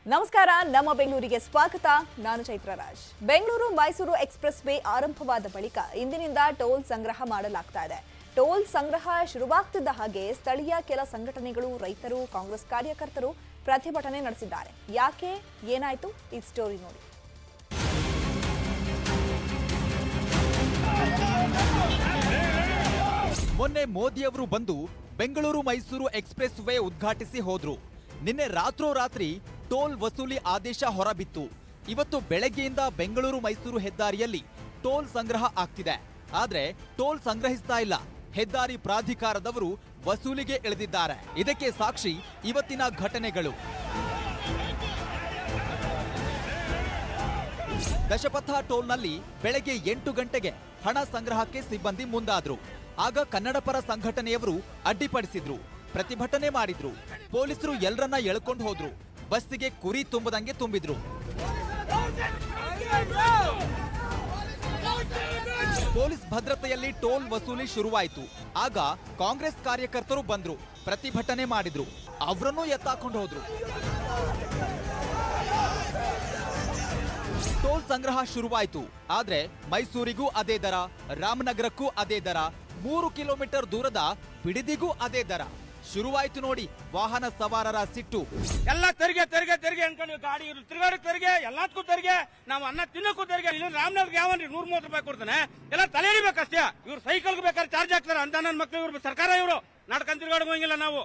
ನಮಸ್ಕಾರ ನಮ್ಮ ಬೆಂಗಳೂರಿಗೆ ಸ್ವಾಗತ ನಾನು ಚೈತ್ರ ರಾಜ್ ಬೆಂಗಳೂರು ಮೈಸೂರು ಎಕ್ಸ್‌ಪ್ರೆಸ್ ವೇ ಆರಂಭವಾದ ಬಳಿಕ ಇಂದಿನಿಂದ ಟೋಲ್ ಸಂಗ್ರಹ ಮಾಡಲಾಗ್ತಾ ಇದೆ ಟೋಲ್ ಸಂಗ್ರಹ ಶುರುವಾಗ್ತಿದ್ದ ಹಾಗೆ ಸ್ಥಳೀಯ ಕೆಲ ಸಂಘಟನೆಗಳು ರೈತರು ಕಾಂಗ್ರೆಸ್ ಕಾರ್ಯಕರ್ತರು ಪ್ರತಿಭಟನೆ ನಡೆಸಿದ್ದಾರೆ ಯಾಕೆ ಏನಾಯ್ತು ಈ ಸ್ಟೋರಿ ನೋಡಿ ಮೊನ್ನೆ ಮೋದಿ ಅವರು ಬಂದು ಬೆಂಗಳೂರು ಮೈಸೂರು ಎಕ್ಸ್‌ಪ್ರೆಸ್ ವೇ ಉದ್ಘಾಟಿಸಿ ಹೋದ್ರು ನಿನ್ನೆ ರಾತ್ರೋರಾತ್ರಿ ಟೋಲ್ ವಸೂಲಿ ಆದೇಶ ಹೊರಬಿತ್ತು ಇವತ್ತು ಬೆಳಗ್ಗೆಯಿಂದ ಬೆಂಗಳೂರು ಮೈಸೂರು ಹೆದ್ದಾರಿಯಲ್ಲಿ ಟೋಲ್ ಸಂಗ್ರಹ ಆಗ್ತಿದೆ ಆದ್ರೆ ಟೋಲ್ ಸಂಗ್ರಹಿಸ್ತಾ ಇಲ್ಲ ಹೆದ್ದಾರಿ ಪ್ರಾಧಿಕಾರದವರು ವಸೂಲಿಗೆ ಇಳಿದಿದ್ದಾರೆ ಇದಕ್ಕೆ ಸಾಕ್ಷಿ ಇವತ್ತಿನ ಘಟನೆಗಳು ದಶಪಥ ಟೋಲ್ನಲ್ಲಿ ಬೆಳಗ್ಗೆ 8 ಗಂಟೆಗೆ ಹಣ ಸಂಗ್ರಹಕ್ಕೆ ಸಿಬ್ಬಂದಿ ಮುಂದಾದ್ರು ಆಗ ಕನ್ನಡಪರ ಸಂಘಟನೆಯವರು ಅಡ್ಡಿಪಡಿಸಿದ್ರು ಪ್ರತಿಭಟನೆ ಮಾಡಿದ್ರು ಪೊಲೀಸರು ಎಲ್ಲರನ್ನ ಎಳ್ಕೊಂಡು ಹೋದ್ರು ಬಸ್ಸಿಗೆ ಕುರಿ ತುಂಬದಂಗೆ ತುಂಬಿದ್ರು ಪೊಲೀಸ್ ಭದ್ರತೆಯಲ್ಲಿ ಟೋಲ್ ವಸೂಲಿ ಶುರುವಾಯಿತು ಆಗ ಕಾಂಗ್ರೆಸ್ ಕಾರ್ಯಕರ್ತರು ಬಂದ್ರು ಪ್ರತಿಭಟನೆ ಮಾಡಿದ್ರು ಅವರನ್ನು ಎತ್ತಾಕೊಂಡು ಹೋದ್ರು ಟೋಲ್ ಸಂಗ್ರಹ ಶುರುವಾಯಿತು ಆದ್ರೆ ಮೈಸೂರಿಗೂ ಅದೇ ದರ ರಾಮನಗರಕ್ಕೂ ಅದೇ ದರ 3 ಕಿಲೋಮೀಟರ್ ದೂರದ ಬಿಡದಿಗೂ ಅದೇ ದರ ಶುರುವಾಯಿತು ನೋಡಿ ವಾಹನ ಸವಾರರ ಸಿಟ್ಟು ಎಲ್ಲ ತೆರಿಗೆ ತೆರಿಗೆ ತೆರಿಗೆ ಅನ್ಕೊಂಡು ಗಾಡಿ ತಿರುಗಾಡಿ ತೆರಿಗೆ ಎಲ್ಲದಕ್ಕೂ ತೆರಿಗೆ ನಾವು ಅನ್ನ ತಿನ್ನಕ್ಕೂ ತೆರಿಗೆ ಇಲ್ಲಿ ರಾಮನಗರ್ಗೆ ಯಾವನ್ರಿ 130 ರೂಪಾಯಿ ಕೊಡ್ತಾನೆ ಎಲ್ಲ ತಲೆ ಹಿಡಿಬೇಕಷ್ಟೇ ಇವ್ರು ಸೈಕಲ್ಗೆ ಬೇಕಾದ್ರೆ ಚಾರ್ಜ್ ಹಾಕ್ತಾರೆ ಅಂತ ನನ್ನ ಮಕ್ಳು ಇವ್ರು ಸರ್ಕಾರ ಇವರು ನಡ್ಕೊಂಡು ತಿರುಗಾಡಿ ಹೋಗಿಲ್ಲ ನಾವು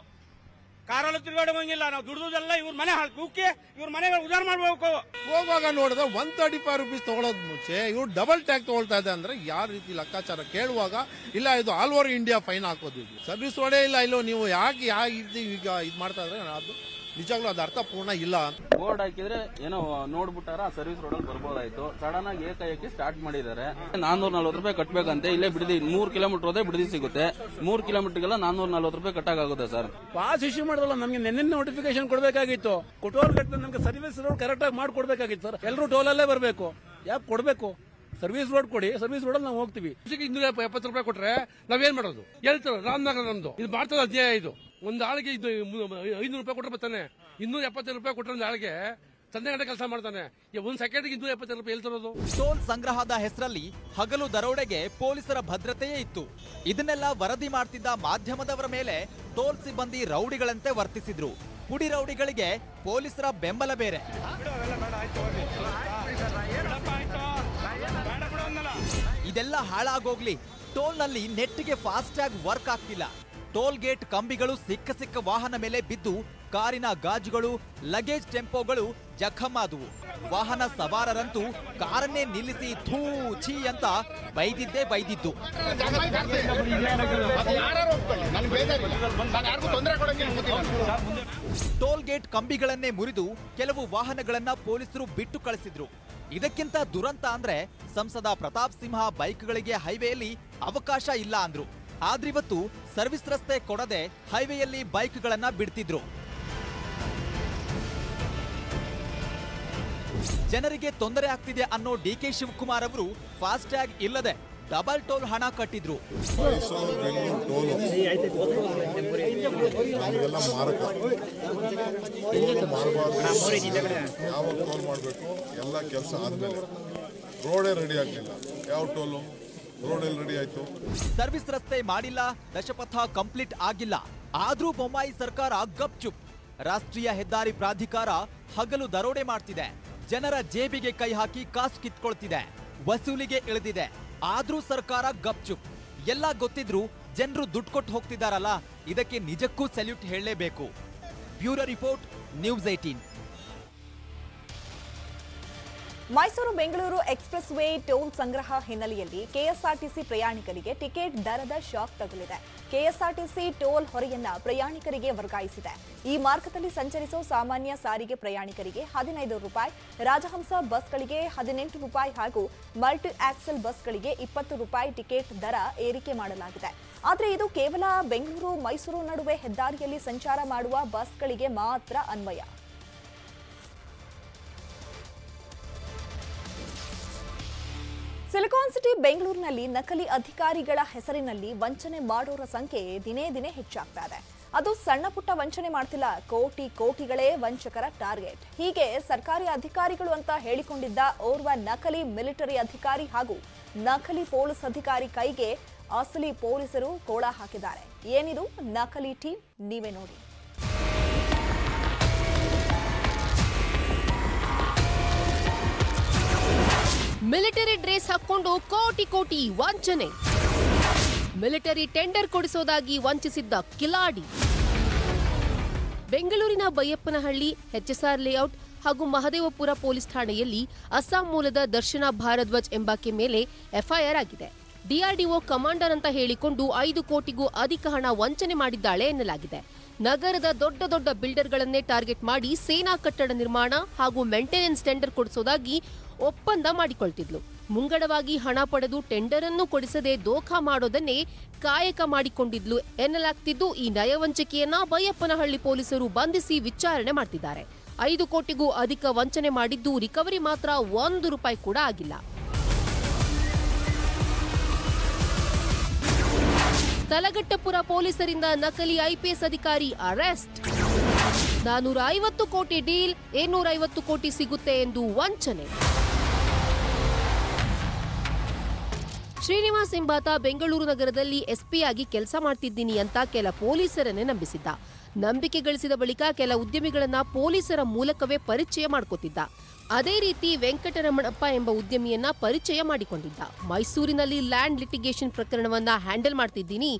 ಕಾರಲ್ಲೂ ತಿರುಗಾಡಿ ಹೋಗಿಲ್ಲ ನಾವು ದುಡ್ದುದೆಲ್ಲ ಇವ್ರ ಮನೆ ಉಕ್ಕಿ ಇವ್ರ ಮನೆಗಳು ಉದಾರ ಮಾಡ್ಬೇಕು ಹೋಗುವಾಗ ನೋಡಿದ್ರೆ 135 ರುಪೀಸ್ ತಗೊಳ್ಳೋದ್ ಮುಂಚೆ ಇವ್ರು ಡಬಲ್ ಟ್ಯಾಕ್ಸ್ ತಗೊಳ್ತಾ ಇದೆ ಅಂದ್ರೆ ಯಾವ ರೀತಿ ಲೆಕ್ಕಾಚಾರ ಕೇಳುವಾಗ ಇಲ್ಲ ಇದು ಆಲ್ ಓವರ್ ಇಂಡಿಯಾ ಫೈನ್ ಹಾಕೋದು ಇದು ಸರ್ವಿಸ್ ರೋಡೇ ಇಲ್ಲ ಇಲ್ಲೋ ನೀವು ಯಾಕೆ ಈಗ ಇದು ಮಾಡ್ತಾ ಇದ್ರೆ ಅದು ನಿಜವಾಗ್ಲೂ ಅದು ಅರ್ಥಪೂರ್ಣ ಇಲ್ಲ ಬೋರ್ಡ್ ಹಾಕಿದ್ರೆ ಏನೋ ನೋಡ್ಬಿಟ್ಟಾರ ಸರ್ವಿಸ್ ರೋಡ್ ಅಲ್ಲಿ ಬರ್ಬೋದಾಯ್ತು ಸಡನ್ ಆಗಿ ಏಕಾಏಕಿ ಸ್ಟಾರ್ಟ್ ಮಾಡಿದ್ದಾರೆ 440 ರೂಪಾಯಿ ಕಟ್ಬೇಕಂತೆ ಇಲ್ಲೇ ಬಿಡದಿ 3 ಕಿಲೋಮೀಟರ್ ಹೋದ್ರೆ ಬಿಡದಿ ಸಿಗುತ್ತೆ 3 ಕಿಲೋಮೀಟರ್ಗೆಲ್ಲ 440 ರೂಪಾಯಿ ಕಟ್ಟಾಗುತ್ತೆ ಸರ್ ಪಾಸ್ ಇಶ್ಯೂ ಮಾಡೋಲ್ಲ ನಮ್ಗೆ ನಿನ್ನೆ ನೋಟಿಫಿಕೇಶನ್ ಕೊಡ್ಬೇಕಾಗಿತ್ತು ಟೋಲ್ ಕಟ್ಟ ನಮ್ಗೆ ಸರ್ವಿಸ್ ರೋಡ್ ಕರೆಕ್ಟ್ ಆಗಿ ಮಾಡ್ಕೊಡ್ಬೇಕಾಗಿತ್ತು ಸರ್ ಎಲ್ಲರೂ ಟೋಲ್ ಅಲ್ಲೇ ಬರಬೇಕು ಯಾಕೆ ಕೊಡ್ಬೇಕು ಸರ್ವಿಸ್ ರೋಡ್ ಕೊಡಿ ಸರ್ವಿಸ್ ರೋಡ್ ಅಲ್ಲಿ ನಾವು ಹೋಗ್ತೀವಿ 270 ರೂಪಾಯಿ ಕೊಟ್ರೆ ನಾವೇನ್ ಮಾಡೋದು ಹೇಳ್ತಾರೆ ರಾಮನಗರ ನಮ್ದು ಇದು ಭಾರತದ ಅಧ್ಯಾಯ ಇದು ಒಂದು ಆಳಿಗೆ ಇದು 500 ರೂಪಾಯಿ ಕೊಟ್ಟರೆ ಬರ್ತಾನೆ 275 ರೂಪಾಯಿ ಕೊಟ್ಟರೆ ಒಂದು ಆಳಿಗೆ ಸಂಜೆ ಗಂಟೆ ಕೆಲಸ ಮಾಡ್ತಾನೆ ಒಂದ್ ಸೆಕೆಂಡ್ಗೆ 275 ರೂಪಾಯಿ ಹೇಳ್ತಿರೋದು ಟೋಲ್ ಸಂಗ್ರಹದ ಹೆಸರಲ್ಲಿ ಹಗಲು ದರೋಡೆಗೆ ಪೊಲೀಸರ ಭದ್ರತೆಯೇ ಇತ್ತು ಇದನ್ನೆಲ್ಲ ವರದಿ ಮಾಡ್ತಿದ್ದ ಮಾಧ್ಯಮದವರ ಮೇಲೆ ಟೋಲ್ ಸಿಬ್ಬಂದಿ ರೌಡಿಗಳಂತೆ ವರ್ತಿಸಿದ್ರು ಪುಡಿ ರೌಡಿಗಳಿಗೆ ಪೊಲೀಸರ ಬೆಂಬಲ ಬೇರೆ ಇದೆಲ್ಲ ಹಾಳಾಗೋಗ್ಲಿ ಟೋಲ್ನಲ್ಲಿ ನೆಟ್ಗೆ ಫಾಸ್ಟ್ಯಾಗ್ ವರ್ಕ್ ಆಗ್ತಿಲ್ಲ ಟೋಲ್ ಗೇಟ್ ಕಂಬಿಗಳು ಸಿಕ್ಕ ವಾಹನ ಮೇಲೆ ಬಿದ್ದು ಕಾರಿನ ಗಾಜುಗಳು ಲಗೇಜ್ ಟೆಂಪೋಗಳು ಜಖಮಾದವು ವಾಹನ ಸವಾರರಂತೂ ಕಾರನ್ನೇ ನಿಲ್ಲಿಸಿ ಥೂ ಛೀ ಅಂತ ಬೈದಿದ್ದೇ ಬೈದಿದ್ದು ಟೋಲ್ ಗೇಟ್ ಕಂಬಿಗಳನ್ನೇ ಮುರಿದು ಕೆಲವು ವಾಹನಗಳನ್ನ ಪೊಲೀಸರು ಬಿಟ್ಟು ಕಳಿಸಿದ್ರು ಇದಕ್ಕಿಂತ ದುರಂತ ಅಂದ್ರೆ ಸಂಸದ ಪ್ರತಾಪ್ ಸಿಂಹ ಬೈಕ್ಗಳಿಗೆ ಹೈವೇಯಲ್ಲಿ ಅವಕಾಶ ಇಲ್ಲ ಅಂದ್ರು ಆದ್ರಿವತ್ತು ಸರ್ವಿಸ್ ರಸ್ತೆ ಕೊಡದೆ ಹೈವೇಯಲ್ಲಿ ಬೈಕ್ಗಳನ್ನ ಬಿಡ್ತಿದ್ರು ಜನರಿಗೆ ತೊಂದರೆ ಆಗ್ತಿದೆ ಅನ್ನೋ ಡಿಕೆ ಶಿವಕುಮಾರ್ ಅವರು ಫಾಸ್ಟ್ಯಾಗ್ ಇಲ್ಲದೆ ಡಬಲ್ ಟೋಲ್ ಹಣ ಕಟ್ಟಿದ್ರು ಯಾವ ಟೋಲ್ ಮಾಡಬೇಕು ಎಲ್ಲ ಕೆಲಸ ಆದ್ಮೇಲೆ ರೋಡೇ ರೆಡಿ ಆಗಲಿಲ್ಲ ಯಾವ ಟೋಲು ರೋಡಲ್ಲಿ ರೆಡಿ ಆಯ್ತು ಸರ್ವಿಸ್ ರಸ್ತೆ ಮಾಡಿಲ್ಲ ದಶಪಥ ಕಂಪ್ಲೀಟ್ ಆಗಿಲ್ಲ ಆದ್ರೂ ಬೊಮ್ಮಾಯಿ ಸರ್ಕಾರ ಗಪ್ಚುಪ್ ರಾಷ್ಟ್ರೀಯ ಹೆದ್ದಾರಿ ಪ್ರಾಧಿಕಾರ ಹಗಲು ದರೋಡೆ ಮಾಡ್ತಿದೆ ಜನರ ಜೇಬಿಗೆ ಕೈ ಹಾಕಿ ಕಾಸು ಕಿತ್ಕೊಳ್ತಿದೆ ವಸೂಲಿಗೆ ಇಳಿದಿದೆ ಆದ್ರೂ ಸರ್ಕಾರ ಗಪ್ಚುಪ್ ಎಲ್ಲ ಗೊತ್ತಿದ್ರು ಜನರು ದುಡ್ಡು ಕೊಟ್ಟು ಹೋಗ್ತಿದಾರಲ್ಲ ಇದಕ್ಕೆ ನಿಜಕ್ಕೂ ಸಲ್ಯೂಟ್ ಹೇಳಲೇಬೇಕು bureau report news 18 Mysuru Bengaluru express way toll ಸಂಗ್ರಹ ಹಿನ್ನೆಲೆಯಲ್ಲಿ ಕೆಎಸ್ಆರ್ಟಿಸಿ ಪ್ರಯಾಣಿಕರಿಗೆ ಟಿಕೆಟ್ ದರದ ಶಾಕ್ ತಗುಲಿದೆ ಕೆಎಸ್ಆರ್ಟಿಸಿ ಟೋಲ್ ಹೊರೆಯನ್ನ ಪ್ರಯಾಣಿಕರಿಗೆ ವರ್ಗಾಯಿಸಿದೆ ಈ ಮಾರ್ಗದಲ್ಲಿ ಸಂಚರಿಸುವ ಸಾಮಾನ್ಯ ಸಾರಿಗೆ ಪ್ರಯಾಣಿಕರಿಗೆ 15 ರೂಪಾಯಿ ರಾಜಹಂಸ ಬಸ್ಗಳಿಗೆ 18 ರೂಪಾಯಿ ಹಾಗೂ ಮಲ್ಟಿ ಆಕ್ಸೆಲ್ ಬಸ್ಗಳಿಗೆ 20 ರೂಪಾಯಿ ಟಿಕೆಟ್ ದರ ಏರಿಕೆ ಮಾಡಲಾಗಿದೆ ಆದರೆ ಇದು ಕೇವಲ ಬೆಂಗಳೂರು ಮೈಸೂರು ನಡುವೆ ಹೆದ್ದಾರಿಯಲ್ಲಿ ಸಂಚಾರ ಮಾಡುವ ಬಸ್ಗಳಿಗೆ ಮಾತ್ರ ಅನ್ವಯ ಸಿಲಿಕಾನ್ ಸಿಟಿ ಬೆಂಗಳೂರಿನಲ್ಲಿ ನಕಲಿ ಅಧಿಕಾರಿಗಳ ಹೆಸರಿನಲ್ಲಿ ವಂಚನೆ ಮಾಡೋರ ಸಂಖ್ಯೆ ದಿನೇ ದಿನೇ ಹೆಚ್ಚಾಗ್ತಾ ಇದೆ ಅದು ಸಣ್ಣ ಪುಟ್ಟ ವಂಚನೆ ಮಾಡ್ತಿಲ್ಲ, ಕೋಟಿಗಳೇ ವಂಚಕರ ಟಾರ್ಗೆಟ್. ಹೀಗೆ ಸರ್ಕಾರಿ ಅಧಿಕಾರಿಗಳು ಅಂತ ಹೇಳಿಕೊಂಡಿದ್ದ ಓರ್ವ ನಕಲಿ ಮಿಲಿಟರಿ ಅಧಿಕಾರಿ ಹಾಗೂ ನಕಲಿ ಪೊಲೀಸ್ ಅಧಿಕಾರಿ ಕೈಗೆ ಅಸಲಿ ಪೊಲೀಸರು ಕೋಳ ಹಾಕಿದ್ದಾರೆ. ಏನಿದು ನಕಲಿ ಟೀಮ್, ನೀವೇ ನೋಡಿ. ಮಿಲಿಟರಿ ಡ್ರೆಸ್ ಹಾಕೊಂಡು ಕೋಟಿ ವಂಚನೆ. Military tender ಕೊಡಿಸೋದಾಗಿ ವಂಚಿಸಿದ್ದ Kiladi. ಬೆಂಗಳೂರಿನ ಬೈಯಪ್ಪನಹಳ್ಳಿ, HSR ಲೇಔಟ್ ಹಾಗೂ ಮಹದೇವಪುರ ಪೊಲೀಸ್ ಠಾಣೆಯಲ್ಲಿ ಅಸ್ಸಾಂ ಮೂಲದ ದರ್ಶನ ಭಾರದ್ವಾಜ್ ಎಂಬಾಕೆ ಮೇಲೆ ಎಫ್ಐಆರ್ ಆಗಿದೆ. DRDO ಕಮಾಂಡರ್ ಅಂತ ಹೇಳಿಕೊಂಡು 5 ಕೋಟಿಗೂ ಅಧಿಕ ಹಣ ವಂಚನೆ ಮಾಡಿದ್ದಾಳೆ ಎನ್ನಲಾಗಿದೆ. ನಗರದ ದೊಡ್ಡ ಬಿಲ್ಡರ್ಗಳನ್ನೇ ಟಾರ್ಗೆಟ್ ಮಾಡಿ ಸೇನಾ ಕಟ್ಟಡ ನಿರ್ಮಾಣ ಹಾಗೂ ಮೇಂಟೆನೆನ್ಸ್ ಟೆಂಡರ್ ಕೊಡಿಸೋದಾಗಿ ಒಪ್ಪಂದ ಮಾಡಿಕೊಳ್ತಿದ್ಲು. ಮುಂಗಡವಾಗಿ ಹಣ ಪಡೆದು ಟೆಂಡರ್ ಅನ್ನು ಕೊಡಿಸದೆ ದೋಖಾ ಮಾಡೋದನ್ನೇ ಕಾಯಕ ಮಾಡಿಕೊಂಡಿದ್ಲು ಎನ್ನಲಾಗ್ತಿದ್ದು, ಈ ನಯವಂಚಿಕೆಯನ್ನ ಬೈಯಪ್ಪನಹಳ್ಳಿ ಪೊಲೀಸರು ಬಂಧಿಸಿ ವಿಚಾರಣೆ ಮಾಡ್ತಿದ್ದಾರೆ. 5 ಕೋಟಿಗೂ ಅಧಿಕ ವಂಚನೆ ಮಾಡಿದ್ದು, ರಿಕವರಿ ಮಾತ್ರ 1 ರೂಪಾಯಿ ಕೂಡ ಆಗಿಲ್ಲ. ತಲಗಟ್ಟಪುರ ಪೊಲೀಸರಿಂದ ನಕಲಿ IPS ಅಧಿಕಾರಿ ಅರೆಸ್ಟ್. 450 ಕೋಟಿ ಡೀಲ್, 250 ಕೋಟಿ ಸಿಗುತ್ತೆ ಎಂದು ವಂಚನೆ. ಶ್ರೀನಿವಾಸ್ ಎಂಬಾತ ಬೆಂಗಳೂರು ನಗರದಲ್ಲಿ SP ಆಗಿ ಕೆಲಸ ಮಾಡ್ತಿದ್ದೀನಿ ಅಂತ ಕೆಲ ಪೊಲೀಸರನ್ನೇ ನಂಬಿಸಿದ್ದ. ನಂಬಿಕೆ ಗಳಿಸಿದ ಬಳಿಕ ಕೆಲ ಉದ್ಯಮಿಗಳನ್ನ ಪೊಲೀಸರ ಮೂಲಕವೇ ಪರಿಚಯ ಮಾಡ್ಕೋತಿದ್ದ. ಅದೇ ರೀತಿ ವೆಂಕಟರಮಣಪ್ಪ ಎಂಬ ಉದ್ಯಮಿಯನ್ನ ಪರಿಚಯ ಮಾಡಿಕೊಂಡಿದ್ದ. ಮೈಸೂರಿನಲ್ಲಿ ಲ್ಯಾಂಡ್ ಲಿಟಿಗೇಷನ್ ಪ್ರಕರಣವನ್ನ ಹ್ಯಾಂಡಲ್ ಮಾಡ್ತಿದ್ದೀನಿ,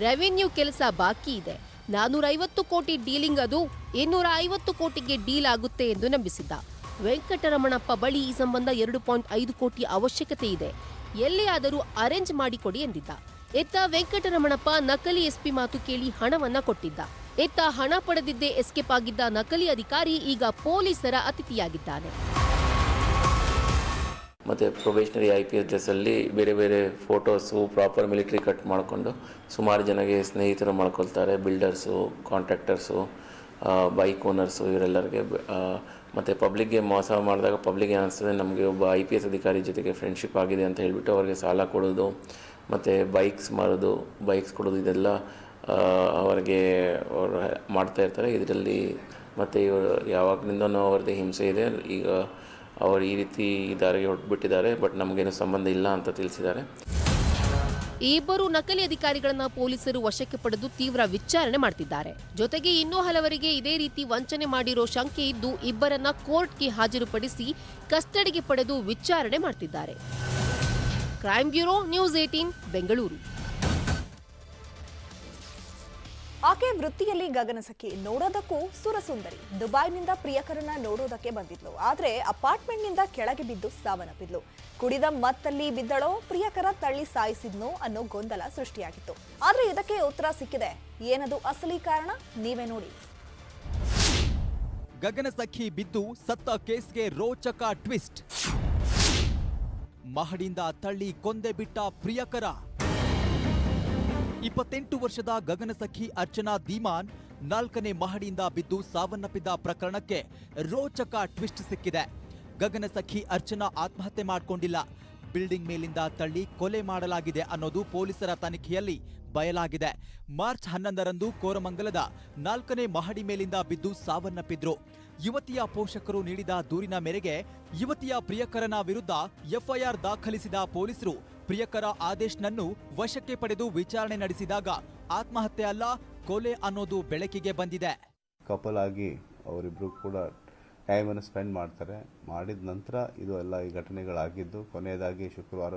ರೆವಿನ್ಯೂ ಕೆಲಸ ಬಾಕಿ ಇದೆ, 450 ಕೋಟಿ ಡೀಲಿಂಗ್, ಅದು 250 ಕೋಟಿಗೆ ಡೀಲ್ ಆಗುತ್ತೆ ಎಂದು ನಂಬಿಸಿದ್ದ. ವೆಂಕಟರಮಣಪ್ಪ ಬಳಿ ಈ ಸಂಬಂಧ 2.5 ಕೋಟಿ ಅವಶ್ಯಕತೆ ಇದೆ, ಎಲ್ಲಿಯಾದರೂ ಅರೇಂಜ್ ಮಾಡಿಕೊಡಿ ಎಂದಿದ್ದ. ಎತ್ತ ವೆಂಕಟರಮಣಪ್ಪ ನಕಲಿ SP ಮಾತು ಕೇಳಿ ಹಣವನ್ನ ಕೊಟ್ಟಿದ್ದ. ಎತ್ತ ಹಣ ಪಡೆದಿದ್ದೇ ಎಸ್ಕೇಪ್ ಆಗಿದ್ದ ನಕಲಿ ಅಧಿಕಾರಿ ಈಗ ಪೊಲೀಸರ ಅತಿಥಿಯಾಗಿದ್ದಾನೆ. ಮತ್ತು ಪ್ರೊಬೇಷನರಿ IPS ಡ್ರೆಸ್ಸಲ್ಲಿ ಬೇರೆ ಫೋಟೋಸು, ಪ್ರಾಪರ್ ಮಿಲಿಟರಿ ಕಟ್ ಮಾಡಿಕೊಂಡು ಸುಮಾರು ಜನಗೆ ಸ್ನೇಹಿತರು ಮಾಡ್ಕೊಳ್ತಾರೆ. ಬಿಲ್ಡರ್ಸು, ಕಾಂಟ್ರಾಕ್ಟರ್ಸು, ಬೈಕ್ ಓನರ್ಸು, ಇವರೆಲ್ಲರಿಗೆ. ಮತ್ತು ಪಬ್ಲಿಕ್ಗೆ ಮೋಸ ಮಾಡಿದಾಗ ಪಬ್ಲಿಕ್ಗೆ ಅನಿಸ್ತದೆ ನಮಗೆ ಒಬ್ಬ IPS ಅಧಿಕಾರಿ ಜೊತೆಗೆ ಫ್ರೆಂಡ್ಶಿಪ್ ಆಗಿದೆ ಅಂತ ಹೇಳಿಬಿಟ್ಟು ಅವರಿಗೆ ಸಾಲ ಕೊಡೋದು, ಮತ್ತು ಬೈಕ್ಸ್ ಕೊಡೋದು, ಇದೆಲ್ಲ ಅವರಿಗೆ ಅವರು ಮಾಡ್ತಾ ಇರ್ತಾರೆ. ಇದರಲ್ಲಿ ಮತ್ತು ಇವರು ಯಾವಾಗಲಿಂದನೂ ಅವರದ್ದು ಹಿಂಸೆ ಇದೆ. ಈಗ ಅವರು ಈ ರೀತಿ ದಾರಿಗೆ ಹೊರಟುಬಿಟ್ಟಿದ್ದಾರೆ, ಬಟ್ ನಮಗೇನು ಸಂಬಂಧ ಇಲ್ಲ ಅಂತ ತಿಳಿಸಿದ್ದಾರೆ. ಈ ಇಬ್ಬರು ನಕಲಿ ಅಧಿಕಾರಿಗಳನ್ನ ಪೊಲೀಸರು ವಶಕ್ಕೆ ಪಡೆದು ತೀವ್ರ ವಿಚಾರಣೆ ಮಾಡ್ತಿದ್ದಾರೆ. ಜೊತೆಗೆ ಇನ್ನೂ ಹಲವರಿಗೆ ಇದೇ ರೀತಿ ವಂಚನೆ ಮಾಡಿರೋ ಶಂಕೆ ಇದ್ದು, ಇಬ್ಬರನ್ನ ಕೋರ್ಟ್ಗೆ ಹಾಜರುಪಡಿಸಿ ಕಸ್ಟಡಿಗೆ ಪಡೆದು ವಿಚಾರಣೆ ಮಾಡ್ತಿದ್ದಾರೆ. Crime bureau, news 18, Bengaluru. ಆಕೆ ವೃತ್ತಿಯಲ್ಲಿ ಗಗನಸಖಿ, ನೋಡೋದಕ್ಕೂ ಸುರಸುಂದರಿ. ದುಬೈನಿಂದ ಪ್ರಿಯಕರನ್ನ ನೋಡೋದಕ್ಕೆ ಬಂದಿದ್ಲು, ಆದ್ರೆ ಅಪಾರ್ಟ್ಮೆಂಟ್ನಿಂದ ಕೆಳಗೆ ಬಿದ್ದು ಸಾವನ್ನಪ್ಪಿದ್ಲು. ಕುಡಿದ ಮತ್ತಲ್ಲಿ ಬಿದ್ದಳೋ, ಪ್ರಿಯಕರ ತಳ್ಳಿ ಸಾಯಿಸಿದ್ನೋ ಅನ್ನೋ ಗೊಂದಲ ಸೃಷ್ಟಿಯಾಗಿತ್ತು. ಆದ್ರೆ ಇದಕ್ಕೆ ಉತ್ತರ ಸಿಕ್ಕಿದೆ. ಏನದು ಅಸಲಿ ಕಾರಣ, ನೀವೇ ನೋಡಿ. ಗಗನಸಖಿ ಬಿದ್ದು ಸತ್ತ ಕೇಸ್ಗೆ ರೋಚಕ ಟ್ವಿಸ್ಟ್. ಮಹಡಿಯಿಂದ ತಳ್ಳಿ ಕೊಂದೆ ಬಿಟ್ಟ ಪ್ರಿಯಕರ. 28 ವರ್ಷದ ಗಗನಸಖಿ ಅರ್ಚನಾ ಧೀಮಾನ್ 4ನೇ ಮಹಡಿಯಿಂದ ಬಿದ್ದು ಸಾವನ್ನಪ್ಪಿದ ಪ್ರಕರಣಕ್ಕೆ ರೋಚಕ ಟ್ವಿಸ್ಟ್ ಸಿಕ್ಕಿದೆ. ಗಗನಸಖಿ ಅರ್ಚನಾ ಆತ್ಮಹತ್ಯೆ ಮಾಡಿಕೊಂಡಿಲ್ಲ, ಬಿಲ್ಡಿಂಗ್ ಮೇಲಿಂದ ತಳ್ಳಿ ಕೊಲೆ ಮಾಡಲಾಗಿದೆ ಅನ್ನೋದು ಪೊಲೀಸರ ತನಿಖೆಯಲ್ಲಿ ಬಯಲಾಗಿದೆ. ಮಾರ್ಚ್ 11ರಂದು ಕೋರಮಂಗಲದ 4ನೇ ಮಹಡಿ ಮೇಲಿಂದ ಬಿದ್ದು ಸಾವನ್ನಪ್ಪಿದ್ರು. ಯುವತಿಯ ಪೋಷಕರು ನೀಡಿದ ದೂರಿನ ಮೇರೆಗೆ ಯುವತಿಯ ಪ್ರಿಯಕರನ ವಿರುದ್ಧ FIR ದಾಖಲಿಸಿದ ಪೊಲೀಸರು ಪ್ರಿಯಕರ ಆದೇಶ್ನನ್ನು ವಶಕ್ಕೆ ಪಡೆದು ವಿಚಾರಣೆ ನಡೆಸಿದಾಗ ಆತ್ಮಹತ್ಯೆ ಅಲ್ಲ, ಕೊಲೆ ಅನ್ನೋದು ಬೆಳಕಿಗೆ ಬಂದಿದೆ. ಕಪಲ್ ಆಗಿ ಅವರಿಬ್ರು ಕೂಡ ಟೈಮನ್ನು ಸ್ಪೆಂಡ್ ಮಾಡ್ತಾರೆ. ಮಾಡಿದ ನಂತರ ಇದು ಎಲ್ಲ ಈ ಘಟನೆಗಳಾಗಿದ್ದು, ಕೊನೆಯದಾಗಿ ಶುಕ್ರವಾರ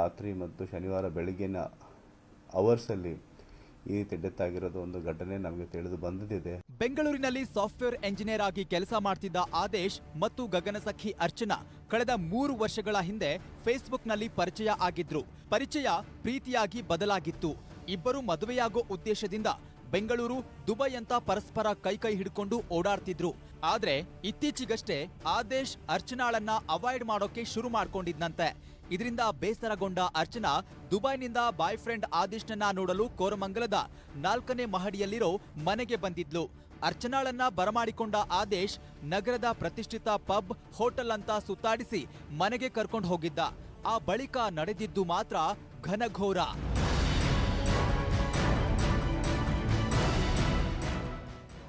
ರಾತ್ರಿ ಮತ್ತು ಶನಿವಾರ ಬೆಳಗ್ಗಿನ ಅವರ್ಸಲ್ಲಿ ಈ ರೀತಿ ಡೆತ್ ಆಗಿರೋದು ಒಂದು ಘಟನೆ ನಮಗೆ ತಿಳಿದು ಬಂದಿದೆ. ಬೆಂಗಳೂರಿನಲ್ಲಿ ಸಾಫ್ಟ್ವೇರ್ ಎಂಜಿನಿಯರ್ ಆಗಿ ಕೆಲಸ ಮಾಡ್ತಿದ್ದ ಆದೇಶ್ ಮತ್ತು ಗಗನಸಖಿ ಅರ್ಚನಾ ಕಳೆದ 3 ವರ್ಷಗಳ ಹಿಂದೆ ಫೇಸ್ಬುಕ್ನಲ್ಲಿ ಪರಿಚಯ ಆಗಿದ್ರು. ಪರಿಚಯ ಪ್ರೀತಿಯಾಗಿ ಬದಲಾಗಿತ್ತು. ಇಬ್ಬರು ಮದುವೆಯಾಗೋ ಉದ್ದೇಶದಿಂದ ಬೆಂಗಳೂರು, ದುಬೈ ಅಂತ ಪರಸ್ಪರ ಕೈ ಹಿಡ್ಕೊಂಡು ಓಡಾಡ್ತಿದ್ರು. ಆದ್ರೆ ಇತ್ತೀಚೆಗಷ್ಟೇ ಆದೇಶ್ ಅರ್ಚನಾಳನ್ನ ಅವಾಯ್ಡ್ ಮಾಡೋಕೆ ಶುರು ಮಾಡ್ಕೊಂಡಿದ್ನಂತೆ. ಇದರಿಂದ ಬೇಸರಗೊಂಡ ಅರ್ಚನಾ ದುಬೈನಿಂದ ಬಾಯ್ ಫ್ರೆಂಡ್ ಆದೇಶ್ನನ್ನ ನೋಡಲು ಕೋರಮಂಗಲದ 4ನೇ ಮಹಡಿಯಲ್ಲಿರೋ ಮನೆಗೆ ಬಂದಿದ್ಲು. ಅರ್ಚನಾಳನ್ನ ಬರಮಾಡಿಕೊಂಡ ಆದೇಶ್ ನಗರದ ಪ್ರತಿಷ್ಠಿತ ಪಬ್, ಹೋಟೆಲ್ ಅಂತ ಸುತ್ತಾಡಿಸಿ ಮನೆಗೆ ಕರ್ಕೊಂಡು ಹೋಗಿದ್ದ. ಆ ಬಳಿಕ ನಡೆದಿದ್ದು ಮಾತ್ರ ಘನಘೋರ.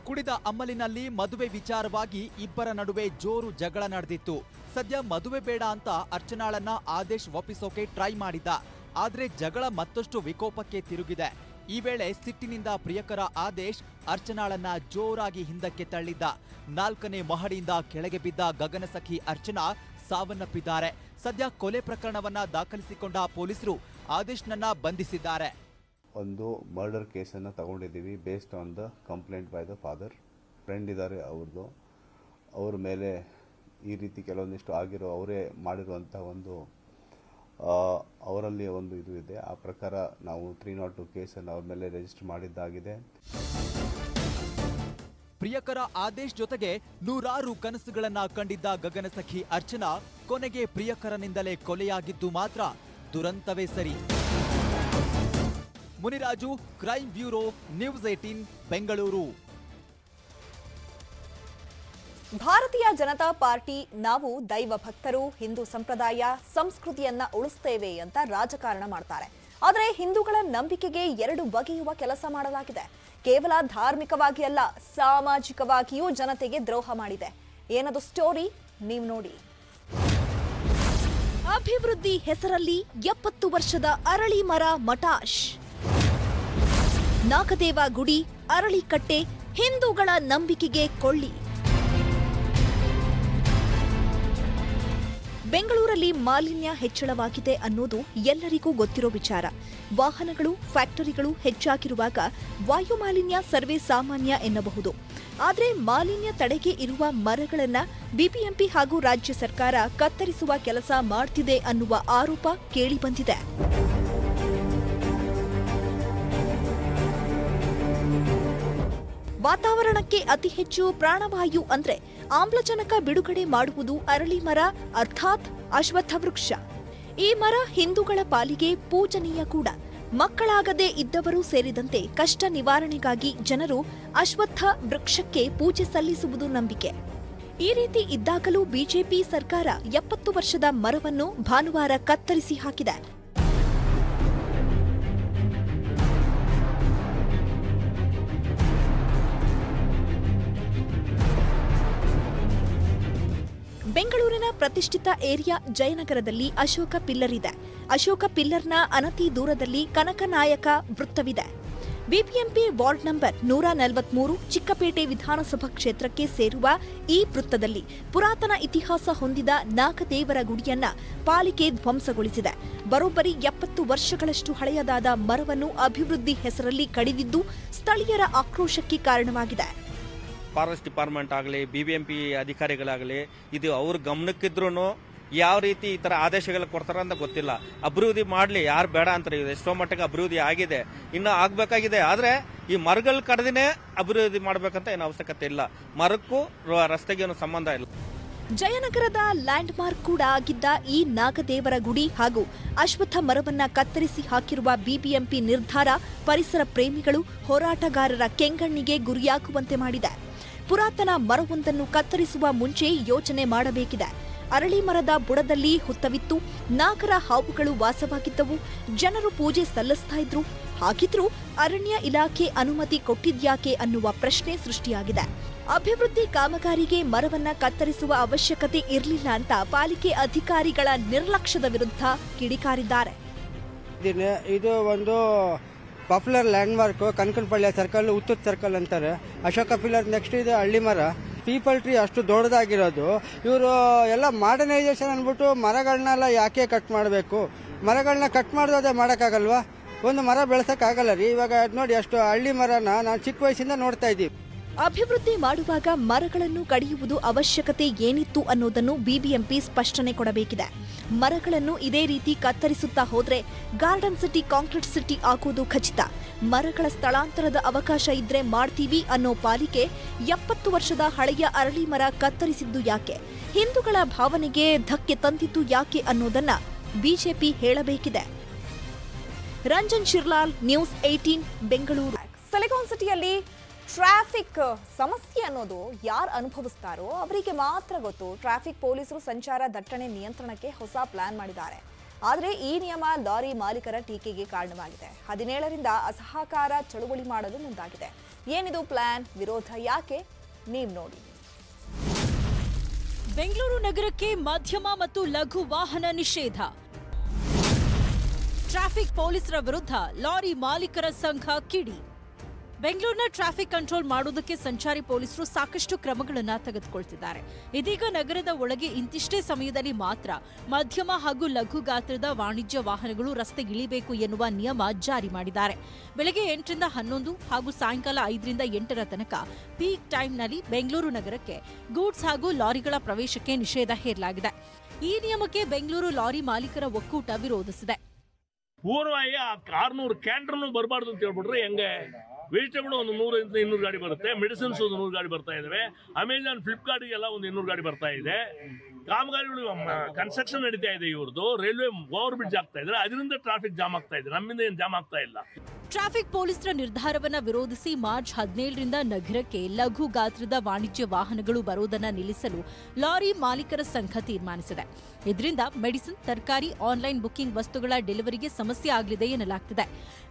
ಕುಡಿದ ಅಮ್ಮಲಿನಲ್ಲಿ ಮದುವೆ ವಿಚಾರವಾಗಿ ಇಬ್ಬರ ನಡುವೆ ಜೋರು ಜಗಳ ನಡೆದಿತ್ತು. ಸದ್ಯ ಮದುವೆ ಬೇಡ ಅಂತ ಅರ್ಚನಾಳನ್ನ ಆದೇಶ್ ಒಪ್ಪಿಸೋಕೆ ಟ್ರೈ ಮಾಡಿದ್ದ. ಆದ್ರೆ ಜಗಳ ಮತ್ತಷ್ಟು ವಿಕೋಪಕ್ಕೆ ತಿರುಗಿದೆ. ಈ ವೇಳೆ ಸಿಟ್ಟಿನಿಂದ ಪ್ರಿಯಕರ ಆದೇಶ್ ಅರ್ಚನಾಳನ್ನ ಜೋರಾಗಿ ಹಿಂದಕ್ಕೆ ತಳ್ಳಿದ್ದ. 4ನೇ ಮಹಡಿಯಿಂದ ಕೆಳಗೆ ಬಿದ್ದ ಗಗನಸಖಿ ಅರ್ಚನಾ ಸಾವನ್ನಪ್ಪಿದ್ದಾರೆ. ಸದ್ಯ ಕೊಲೆ ಪ್ರಕರಣವನ್ನ ದಾಖಲಿಸಿಕೊಂಡ ಪೊಲೀಸರು ಆದೇಶ್ನನ್ನ ಬಂಧಿಸಿದ್ದಾರೆ. ಒಂದು ಮರ್ಡರ್ ಕೇಸನ್ನು ತಗೊಂಡಿದ್ದೀವಿ based on the complaint by the father. Friend ಇದ್ದಾರೆ ಅವ್ರದ್ದು, ಅವ್ರ ಮೇಲೆ ಈ ರೀತಿ ಕೆಲವೊಂದಿಷ್ಟು ಆಗಿರೋ ಅವರೇ ಮಾಡಿರುವಂಥ ಒಂದು ಅವರಲ್ಲಿ ಒಂದು ಇದು ಇದೆ. ಆ ಪ್ರಕಾರ ನಾವು 302 ಕೇಸನ್ನು ಅವ್ರ ಮೇಲೆ ರಿಜಿಸ್ಟರ್ ಮಾಡಿದ್ದಾಗಿದೆ. ಪ್ರಿಯಕರ ಆದೇಶ್ ಜೊತೆಗೆ ನೂರಾರು ಕನಸುಗಳನ್ನ ಕಂಡಿದ್ದ ಗಗನಸಖಿ ಅರ್ಚನಾ ಕೊನೆಗೆ ಪ್ರಿಯಕರನಿಂದಲೇ ಕೊಲೆಯಾಗಿದ್ದು ಮಾತ್ರ ದುರಂತವೇ ಸರಿ. Muniraju, crime bureau, news 18 Bengaluru. ಭಾರತೀಯ ಜನತಾ ಪಾರ್ಟಿ ನಾವು ದೈವ ಭಕ್ತರು, ಹಿಂದೂ ಸಂಪ್ರದಾಯ ಸಂಸ್ಕೃತಿಯನ್ನ ಉಳಿಸ್ತೇವೆ ಅಂತ ರಾಜಕಾರಣ ಮಾಡ್ತಾರೆ. ಆದರೆ ಹಿಂದೂಗಳ ನಂಬಿಕೆಗೆ 2 ಬಗೆಯುವ ಕೆಲಸ ಮಾಡಲಾಗಿದೆ. ಕೇವಲ ಧಾರ್ಮಿಕವಾಗಿ ಅಲ್ಲ, ಸಾಮಾಜಿಕವಾಗಿಯೂ ಜನತೆಗೆ ದ್ರೋಹ ಮಾಡಿದೆ. ಏನದು ಸ್ಟೋರಿ ನೀವು ನೋಡಿ. ಅಭಿವೃದ್ಧಿ ಹೆಸರಲ್ಲಿ 70 ವರ್ಷದ ಅರಳಿ ಮರ ಮಟಾಶ್. ನಾಗದೇವ ಗುಡಿ, ಅರಳಿಕಟ್ಟೆ ಹಿಂದೂಗಳ ನಂಬಿಕೆಗೆ ಕೊಳ್ಳಿ. ಬೆಂಗಳೂರಲ್ಲಿ ಮಾಲಿನ್ಯ ಹೆಚ್ಚಳವಾಗಿದೆ ಅನ್ನೋದು ಎಲ್ಲರಿಗೂ ಗೊತ್ತಿರೋ ವಿಚಾರ. ವಾಹನಗಳು, ಫ್ಯಾಕ್ಟರಿಗಳು ಹೆಚ್ಚಾಗಿರುವಾಗ ವಾಯು ಮಾಲಿನ್ಯ ಸರ್ವೇ ಸಾಮಾನ್ಯ ಎನ್ನಬಹುದು. ಆದರೆ ಮಾಲಿನ್ಯ ತಡೆಗೆ ಇರುವ ಮರಗಳನ್ನ ಬಿಬಿಎಂಪಿ ಹಾಗೂ ರಾಜ್ಯ ಸರ್ಕಾರ ಕತ್ತರಿಸುವ ಕೆಲಸ ಮಾಡ್ತಿದೆ ಅನ್ನುವ ಆರೋಪ ಕೇಳಿಬಂದಿದೆ. ವಾತಾವರಣಕ್ಕೆ ಅತಿ ಹೆಚ್ಚು ಪ್ರಾಣವಾಯು ಅಂದ್ರೆ ಆಮ್ಲಜನಕ ಬಿಡುಗಡೆ ಮಾಡುವುದು ಅರಳಿ ಮರ ಅರ್ಥಾತ್ ಅಶ್ವತ್ಥ ವೃಕ್ಷ. ಈ ಮರ ಹಿಂದೂಗಳ ಪಾಲಿಗೆ ಪೂಜನೀಯ ಕೂಡ. ಮಕ್ಕಳಾಗದೇ ಇದ್ದವರು ಸೇರಿದಂತೆ ಕಷ್ಟ ನಿವಾರಣೆಗಾಗಿ ಜನರು ಅಶ್ವತ್ಥ ವೃಕ್ಷಕ್ಕೆ ಪೂಜೆ ಸಲ್ಲಿಸುವುದು ನಂಬಿಕೆ. ಈ ರೀತಿ ಇದ್ದಾಗಲೂ ಬಿಜೆಪಿ ಸರ್ಕಾರ 70 ವರ್ಷದ ಮರವನ್ನು ಭಾನುವಾರ ಕತ್ತರಿಸಿ ಹಾಕಿದೆ. ಬೆಂಗಳೂರಿನ ಪ್ರತಿಷ್ಠಿತ ಏರಿಯಾ ಜಯನಗರದಲ್ಲಿ ಅಶೋಕ ಪಿಲ್ಲರ್ ಇದೆ. ಅಶೋಕ ಪಿಲ್ಲರ್ನ ಅನತಿ ದೂರದಲ್ಲಿ Kanaka Nayaka ವೃತ್ತವಿದೆ. BBMP ward number 143 Chickpet ವಿಧಾನಸಭಾ ಕ್ಷೇತ್ರಕ್ಕೆ ಸೇರುವ ಈ ವೃತ್ತದಲ್ಲಿ ಪುರಾತನ ಇತಿಹಾಸ ಹೊಂದಿದ ನಾಗದೇವರ ಗುಡಿಯನ್ನ ಪಾಲಿಕೆ ಧ್ವಂಸಗೊಳಿಸಿದೆ. ಬರೋಬ್ಬರಿ 70 ವರ್ಷಗಳಷ್ಟು ಹಳೆಯದಾದ ಮರವನ್ನು ಅಭಿವೃದ್ಧಿ ಹೆಸರಲ್ಲಿ ಕಡಿದಿದ್ದು ಸ್ಥಳೀಯರ ಆಕ್ರೋಶಕ್ಕೆ ಕಾರಣವಾಗಿದೆ. ಫಾರೆಸ್ಟ್ ಡಿಪಾರ್ಟ್ಮೆಂಟ್ ಆಗಲಿ, ಬಿಬಿಎಂಪಿ ಅಧಿಕಾರಿಗಳಾಗಲಿ, ಇದು ಅವ್ರ ಗಮನಕ್ಕಿದ್ರೂ ಯಾವ ರೀತಿ ಈ ತರ ಆದೇಶಗಳು ಕೊಡ್ತಾರ ಅಂತ ಗೊತ್ತಿಲ್ಲ. ಅಭಿವೃದ್ಧಿ ಮಾಡಲಿ, ಯಾರು ಬೇಡ ಅಂತಾರೆ. ಎಷ್ಟೋ ಮಟ್ಟಿಗೆ ಅಭಿವೃದ್ಧಿ ಆಗಿದೆ, ಇನ್ನು ಆಗ್ಬೇಕಾಗಿದೆ. ಆದ್ರೆ ಈ ಮರಗಳು ಕಡ್ದಿನೇ ಅಭಿವೃದ್ಧಿ ಮಾಡ್ಬೇಕಂತ ಏನು ಅವಶ್ಯಕತೆ ಇಲ್ಲ. ಮರಕ್ಕೂ ರಸ್ತೆಗೆ ಏನು ಸಂಬಂಧ ಇಲ್ಲ. ಜಯನಗರದ ಲ್ಯಾಂಡ್ ಮಾರ್ಕ್ ಕೂಡ ಆಗಿದ್ದ ಈ ನಾಗದೇವರ ಗುಡಿ ಹಾಗೂ ಅಶ್ವತ್ಥ ಮರವನ್ನ ಕತ್ತರಿಸಿ ಹಾಕಿರುವ ಬಿಬಿಎಂಪಿ ನಿರ್ಧಾರ ಪರಿಸರ ಪ್ರೇಮಿಗಳು, ಹೋರಾಟಗಾರರ ಕೆಂಗಣ್ಣಿಗೆ ಗುರಿಯಾಗುವಂತೆ ಮಾಡಿದೆ. ಪುರಾತನ ಮರವೊಂದನ್ನು ಕತ್ತರಿಸುವ ಮುಂಚೆ ಯೋಚನೆ ಮಾಡಬೇಕಿದೆ. ಅರಳಿ ಮರದ ಬುಡದಲ್ಲಿ ಹುತ್ತವಿತ್ತು, ನಾಗರ ಹಾವುಗಳು ವಾಸವಾಗಿದ್ದವು, ಜನರು ಪೂಜೆ ಸಲ್ಲಿಸ್ತಾ ಇದ್ರು. ಹಾಗಿದ್ರೂ ಅರಣ್ಯ ಇಲಾಖೆ ಅನುಮತಿ ಕೊಟ್ಟಿದ್ಯಾಕೆ ಅನ್ನುವ ಪ್ರಶ್ನೆ ಸೃಷ್ಟಿಯಾಗಿದೆ. ಅಭಿವೃದ್ಧಿ ಕಾಮಗಾರಿಗೆ ಮರವನ್ನ ಕತ್ತರಿಸುವ ಅವಶ್ಯಕತೆ ಇರಲಿಲ್ಲ ಅಂತ ಪಾಲಿಕೆ ಅಧಿಕಾರಿಗಳ ನಿರ್ಲಕ್ಷ್ಯದ ವಿರುದ್ಧ ಕಿಡಿಕಾರಿದ್ದಾರೆ. ಇದು ಒಂದು popular landmark, Kanakanapalli circle, ಉತ್ತುತ್ ಸರ್ಕಲ್ ಅಂತಾರೆ. ಅಶೋಕ ಪಿಲ್ಲರ್ ನೆಕ್ಸ್ಟ್ ಇದೆ ಹಳ್ಳಿ ಮರ. ಪೀಪಲ್ ಟ್ರೀ ಅಷ್ಟು ದೊಡ್ಡದಾಗಿರೋದು. ಇವರು ಎಲ್ಲ ಮಾಡರ್ನೈಸೇಷನ್ ಅಂದ್ಬಿಟ್ಟು ಮರಗಳನ್ನೆಲ್ಲ ಯಾಕೆ ಕಟ್ ಮಾಡಬೇಕು? ಮರಗಳನ್ನ ಕಟ್ ಮಾಡೋದೇ ಮಾಡೋಕ್ಕಾಗಲ್ವಾ? ಒಂದು ಮರ ಬೆಳೆಸೋಕ್ಕಾಗಲ್ಲ ರೀ. ಇವಾಗ ನೋಡಿ, ಅಷ್ಟು ಹಳ್ಳಿ ಮರನ ನಾನು ಚಿಕ್ಕ ವಯಸ್ಸಿಂದ ನೋಡ್ತಾ ಇದ್ದೀವಿ. ಅಭಿವೃದ್ಧಿ ಮಾಡುವಾಗ ಮರಗಳನ್ನು ಕಡಿಯುವುದು ಅವಶ್ಯಕತೆ ಏನಿತ್ತು ಅನ್ನೋದನ್ನು ಬಿಬಿಎಂಪಿ ಸ್ಪಷ್ಟನೆ ಕೊಡಬೇಕಿದೆ. ಮರಗಳನ್ನು ಇದೇ ರೀತಿ ಕತ್ತರಿಸುತ್ತಾ ಹೋದ್ರೆ ಗಾರ್ಡನ್ ಸಿಟಿ, ಕಾಂಕ್ರೀಟ್ ಸಿಟಿ ಆಗೋದು ಖಚಿತ. ಮರಗಳ ಸ್ಥಳಾಂತರದ ಅವಕಾಶ ಇದ್ರೆ ಮಾಡ್ತೀವಿ ಅನ್ನೋ ಪಾಲಿಕೆ 70 ವರ್ಷದ ಹಳೆಯ ಅರಳಿ ಮರ ಕತ್ತರಿಸಿದ್ದು ಯಾಕೆ? ಹಿಂದೂಗಳ ಭಾವನೆಗೆ ಧಕ್ಕೆ ತಂದಿದ್ದು ಯಾಕೆ ಅನ್ನೋದನ್ನ ಬಿಜೆಪಿ ಹೇಳಬೇಕಿದೆ. ರಂಜನ್ ಶಿರ್ಲಾಲ್, ನ್ಯೂಸ್ 18 ಬೆಂಗಳೂರು. ಸಿಲಿಕಾನ್ ಸಿಟಿಯಲ್ಲಿ ಟ್ರಾಫಿಕ್ ಸಮಸ್ಯೆ ಅನ್ನೋದು ಯಾರು ಅನುಭವಿಸ್ತಾರೋ ಅವರಿಗೆ ಮಾತ್ರ ಗೊತ್ತು. ಟ್ರಾಫಿಕ್ ಪೊಲೀಸರು ಸಂಚಾರ ದಟ್ಟಣೆ ನಿಯಂತ್ರಣಕ್ಕೆ ಹೊಸ ಪ್ಲಾನ್ ಮಾಡಿದ್ದಾರೆ. ಆದರೆ ಈ ನಿಯಮ ಲಾರಿ ಮಾಲೀಕರ ಟೀಕೆಗೆ ಕಾರಣವಾಗಿದೆ. 17ರಿಂದ ಅಸಹಕಾರ ಚಳುವಳಿ ಮಾಡಲು ಮುಂದಾಗಿದೆ. ಏನಿದು ಪ್ಲಾನ್? ವಿರೋಧ ಯಾಕೆ? ನೀವ್ ನೋಡಿ. ಬೆಂಗಳೂರು ನಗರಕ್ಕೆ ಮಧ್ಯಮ ಮತ್ತು ಲಘು ವಾಹನ ನಿಷೇಧ. ಟ್ರಾಫಿಕ್ ಪೊಲೀಸರ ವಿರುದ್ಧ ಲಾರಿ ಮಾಲೀಕರ ಸಂಘ ಕಿಡಿ. ಬೆಂಗಳೂರಿನ ಟ್ರಾಫಿಕ್ ಕಂಟ್ರೋಲ್ ಮಾಡುವುದಕ್ಕೆ ಸಂಚಾರಿ ಪೊಲೀಸರು ಸಾಕಷ್ಟು ಕ್ರಮಗಳನ್ನು ತೆಗೆದುಕೊಳ್ತಿದ್ದಾರೆ. ಇದೀಗ ನಗರದ ಒಳಗೆ ಇಂತಿಷ್ಟೇ ಸಮಯದಲ್ಲಿ ಮಾತ್ರ ಮಧ್ಯಮ ಹಾಗೂ ಲಘು ಗಾತ್ರದ ವಾಣಿಜ್ಯ ವಾಹನಗಳು ರಸ್ತೆಗಿಳಿಬೇಕು ಎನ್ನುವ ನಿಯಮ ಜಾರಿ ಮಾಡಿದ್ದಾರೆ. ಬೆಳಗ್ಗೆ 8ರಿಂದ 11 ಹಾಗೂ ಸಾಯಂಕಾಲ 5ರಿಂದ 8ರ ತನಕ ಪೀಕ್ ಟೈಮ್ನಲ್ಲಿ ಬೆಂಗಳೂರು ನಗರಕ್ಕೆ ಗೂಡ್ಸ್ ಹಾಗೂ ಲಾರಿಗಳ ಪ್ರವೇಶಕ್ಕೆ ನಿಷೇಧ ಹೇರಲಾಗಿದೆ. ಈ ನಿಯಮಕ್ಕೆ ಬೆಂಗಳೂರು ಲಾರಿ ಮಾಲೀಕರ ಒಕ್ಕೂಟ ವಿರೋಧಿಸಿದೆ. ಪೂರ್ವ 600 ಕ್ಯಾಂಟರ್ನು ಬರಬಾರ್ದು ಅಂತ ಹೇಳ್ಬಿಟ್ರೆ ಹೆಂಗೆ? ವೆಜಿಟೇಬಲ್ ಒಂದು 100-200 ಗಾಡಿ ಬರುತ್ತೆ, ಮೆಡಿಸಿನ್ಸ್ ಒಂದು 100 ಗಾಡಿ ಬರ್ತಾ ಇದಾವೆ, ಅಮೆಜಾನ್ ಫ್ಲಿಪ್ಕಾರ್ಟ್ಗೆಲ್ಲ ಒಂದು 200 ಗಾಡಿ ಬರ್ತಾ ಇದೆ. ಕಾಮಗಾರಿಗಳು ಕನ್ಸ್ಟ್ರಕ್ಷನ್ ನಡೀತಾ ಇದೆ, ಇವ್ರದ್ದು ರೈಲ್ವೆ ಓವರ್ ಬ್ರಿಡ್ಜ್ ಆಗ್ತಾ ಇದ್ರೆ ಅದರಿಂದ ಟ್ರಾಫಿಕ್ ಜಾಮ್ ಆಗ್ತಾ ಇದೆ, ನಮ್ಮಿಂದ ಏನು ಜಾಮ್ ಆಗ್ತಾ ಇಲ್ಲ. ಟ್ರಾಫಿಕ್ ಪೊಲೀಸರ ನಿರ್ಧಾರವನ್ನು ವಿರೋಧಿಸಿ ಮಾರ್ಚ್ 17ರಿಂದ ನಗರಕ್ಕೆ ಲಘು ಗಾತ್ರದ ವಾಣಿಜ್ಯ ವಾಹನಗಳು ಬರುವುದನ್ನು ನಿಲ್ಲಿಸಲು ಲಾರಿ ಮಾಲೀಕರ ಸಂಘ ತೀರ್ಮಾನಿಸಿದೆ. ಇದರಿಂದ ಮೆಡಿಸಿನ್, ತರಕಾರಿ, ಆನ್ಲೈನ್ ಬುಕಿಂಗ್ ವಸ್ತುಗಳ ಡೆಲಿವರಿಗೆ ಸಮಸ್ಯೆ ಆಗಲಿದೆ ಎನ್ನಲಾಗ್ತಿದೆ.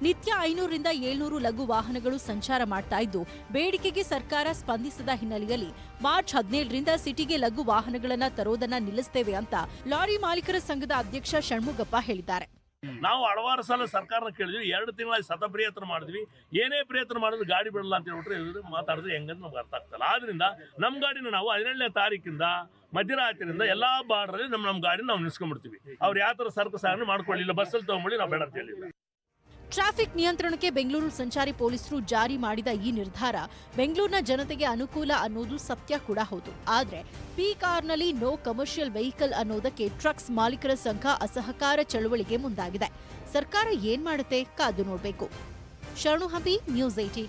ನಿತ್ಯ 500ರಿಂದ 700 ಲಘು ವಾಹನಗಳು ಸಂಚಾರ ಮಾಡ್ತಾ ಇದ್ದು, ಬೇಡಿಕೆಗೆ ಸರ್ಕಾರ ಸ್ಪಂದಿಸದ ಹಿನ್ನೆಲೆಯಲ್ಲಿ ಮಾರ್ಚ್ 17ರಿಂದ ಸಿಟಿಗೆ ಲಘು ವಾಹನಗಳನ್ನು ತರೋದನ್ನ ನಿಲ್ಲಿಸುತ್ತೇವೆ ಅಂತ ಲಾರಿ ಮಾಲೀಕರ ಸಂಘದ ಅಧ್ಯಕ್ಷ ಷಣ್ಮುಗಪ್ಪ ಹೇಳಿದ್ದಾರೆ. ನಾವು ಹಲವಾರು ಸಲ ಸರ್ಕಾರನ ಕೇಳಿದ್ವಿ, 2 ತಿಂಗಳ ಸತಪ್ರಯತ್ನ ಮಾಡಿದ್ವಿ, ಏನೇ ಪ್ರಯತ್ನ ಮಾಡಿದ್ರು ಗಾಡಿ ಬಿಡಲ್ಲ ಅಂತ ಹೇಳ್ಬಿಟ್ರೆ ಇವರು ಮಾತಾಡಿದ್ರೆ ಹೆಂಗಂತ ನಮ್ಗೆ ಅರ್ಥ ಆಗ್ತಲ್ಲ. ಆದ್ರಿಂದ ನಮ್ಮ ಗಾಡಿನ ನಾವು 17ನೇ ತಾರೀಕಿಂದ ಮಧ್ಯರಾತ್ರಿಯಿಂದ ಎಲ್ಲಾ ಬಾರ್ಡ್ರಲ್ಲಿ ನಮ್ಮ ಗಾಡಿ ನಾವು ನಿಲ್ಸ್ಕೊಂಡ್ಬಿಡ್ತೀವಿ. ಅವ್ರು ಯಾವ ತರ ಸರಕು ಸಾಗಣೆ ಮಾಡ್ಕೊಳ್ಳಿಲ್ಲ, ಬಸ್ಸಲ್ಲಿ ತಗೊಂಡ್ಬಿಡಿ, ನಾವು ಬೇಡ ಅಂತ ಹೇಳಿಲ್ಲ. ಟ್ರಾಫಿಕ್ ನಿಯಂತ್ರಣಕ್ಕೆ ಬೆಂಗಳೂರು ಸಂಚಾರಿ ಪೊಲೀಸರು ಜಾರಿ ಮಾಡಿದ ಈ ನಿರ್ಧಾರ ಬೆಂಗಳೂರಿನ ಜನತೆಗೆ ಅನುಕೂಲ ಅನ್ನೋದು ಸತ್ಯ ಕೂಡ ಹೌದು. ಆದರೆ ಪೀಕ್ ಅವರ್ನಲ್ಲಿ ನೋ ಕಮರ್ಷಿಯಲ್ ವೆಹಿಕಲ್ ಅನ್ನೋದಕ್ಕೆ ಟ್ರಕ್ಸ್ ಮಾಲೀಕರ ಸಂಘ ಅಸಹಕಾರ ಚಳವಳಿಗೆ ಮುಂದಾಗಿದೆ. ಸರ್ಕಾರ ಏನ್ ಮಾಡುತ್ತೆ ಕಾದು ನೋಡಬೇಕು. ಶರಣು ಹಂಪಿ, ನ್ಯೂಸ್ 18.